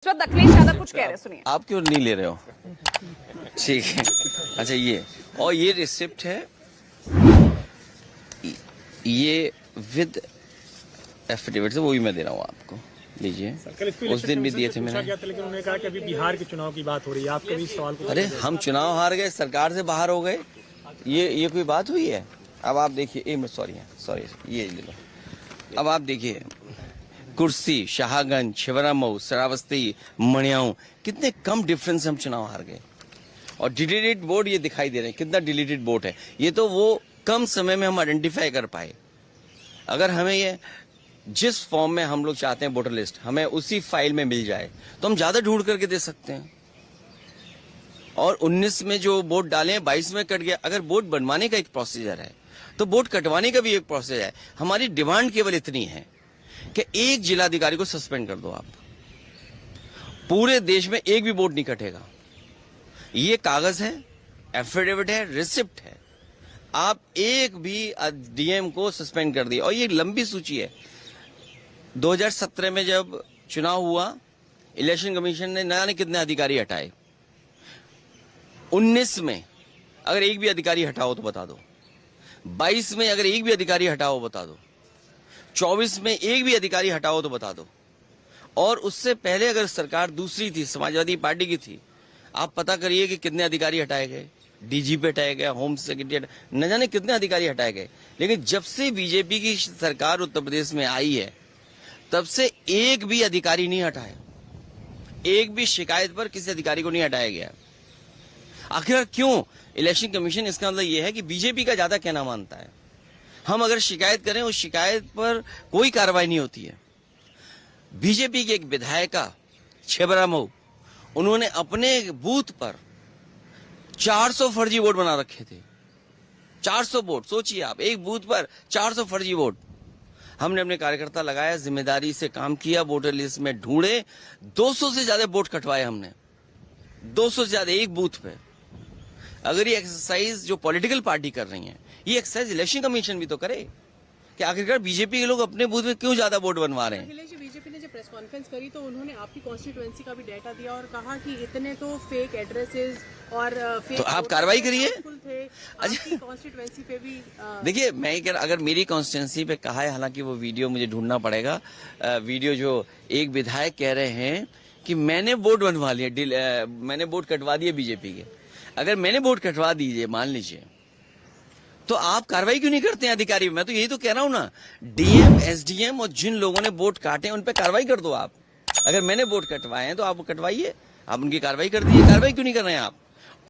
इस वक्त अखिलेश यादव कुछ कह रहे हैं, सुनिए। आप क्यों नहीं ले रहे हो? ठीक है, अच्छा ये और ये रिसिप्ट है, ये विद एफिडेविट से, वो भी मैं दे रहा हूँ आपको, लीजिए। उस दिन भी दिए थे मैंने। लेकिन उन्होंने कहा कि अभी बिहार के चुनाव की बात हो रही है, आपके भी सवाल को। अरे हम चुनाव हार गए, सरकार से बाहर हो गए, ये कोई बात हुई है? अब आप देखिए, सॉरी ये ले लो। अब आप देखिए, कुर्सी, शाहगंज, छिबरामऊ, श्रावस्ती, मणियाऊ, कितने कम डिफरेंस से हम चुनाव हार गए। और डिलीटेड वोट ये दिखाई दे रहे हैं, कितना डिलीटेड वोट है। ये तो वो कम समय में हम आइडेंटिफाई कर पाए। अगर हमें ये जिस फॉर्म में हम लोग चाहते हैं वोटर लिस्ट, हमें उसी फाइल में मिल जाए तो हम ज्यादा ढूंढ करके दे सकते हैं। और 19 में जो वोट डाले हैं 22 में कट गया। अगर वोट बनवाने का एक प्रोसीजर है तो वोट कटवाने का भी एक प्रोसीजर है। हमारी डिमांड केवल इतनी है कि एक जिलाधिकारी को सस्पेंड कर दो आप, पूरे देश में एक भी वोट नहीं कटेगा। ये कागज है, एफिडेविट है, रिसिप्ट है, आप एक भी डीएम को सस्पेंड कर दिए। और ये लंबी सूची है। 2017 में जब चुनाव हुआ, इलेक्शन कमीशन ने न जाने कितने अधिकारी हटाए। 19 में अगर एक भी अधिकारी हटाओ तो बता दो, 22 में अगर एक भी अधिकारी हटाओ बता दो, 24 में एक भी अधिकारी हटाओ तो बता दो। और उससे पहले अगर सरकार दूसरी थी, समाजवादी पार्टी की थी, आप पता करिए कि कितने अधिकारी हटाए गए। डीजीपी हटाया गया, होम सेक्रेटरी, न जाने कितने अधिकारी हटाए गए। लेकिन जब से बीजेपी की सरकार उत्तर प्रदेश में आई है, तब से एक भी अधिकारी नहीं हटाया, एक भी शिकायत पर किसी अधिकारी को नहीं हटाया गया। आखिर क्यों? इलेक्शन कमीशन, इसका मतलब यह है कि बीजेपी का ज्यादा कहना मानता है। हम अगर शिकायत करें, उस शिकायत पर कोई कार्रवाई नहीं होती है। बीजेपी की एक विधायिका छिबरामऊ, उन्होंने अपने बूथ पर 400 फर्जी वोट बना रखे थे। 400 वोट, सोचिए आप, एक बूथ पर 400 फर्जी वोट। हमने अपने कार्यकर्ता लगाया, जिम्मेदारी से काम किया, वोटर लिस्ट में ढूंढे, 200 से ज्यादा वोट कटवाए हमने, 200 से ज्यादा एक बूथ पे। अगर ये एक्सरसाइज जो पॉलिटिकल पार्टी कर रही है, ये एक्सरसाइज इलेक्शन कमीशन भी तो करे कि आखिरकार बीजेपी के लोग अपने बूथ में क्यों ज्यादा वोट बनवा रहे हैं। बीजेपी ने जब प्रेस कॉन्फ्रेंस करी तो उन्होंने आपकी कॉन्स्टिट्यूएंसी का भी डाटा दिया और कहा कि इतने तो फेक एड्रेसेस और फेक, तो आप कार्रवाई करिए। अच्छा, कॉन्स्टिट्यूएंसी पे भी देखिए, मैं कह रहा, अगर मेरी कॉन्स्टिट्यूएंसी पे कहा है, हालांकि वो वीडियो मुझे ढूंढना पड़ेगा, वीडियो जो एक विधायक कह रहे हैं कि मैंने वोट बनवा लिया, मैंने वोट कटवा दिए बीजेपी के। अगर मैंने वोट कटवा दीजिए, मान लीजिए, तो आप कार्रवाई क्यों नहीं करते हैं अधिकारी? मैं तो यही तो कह रहा हूं ना, डीएम, एसडीएम और जिन लोगों ने वोट काटे हैं उन पे कार्रवाई कर दो आप। अगर मैंने वोट कटवाए हैं तो आप कटवाइए, आप उनकी कार्रवाई कर दीजिए। कार्रवाई क्यों नहीं कर रहे हैं आप?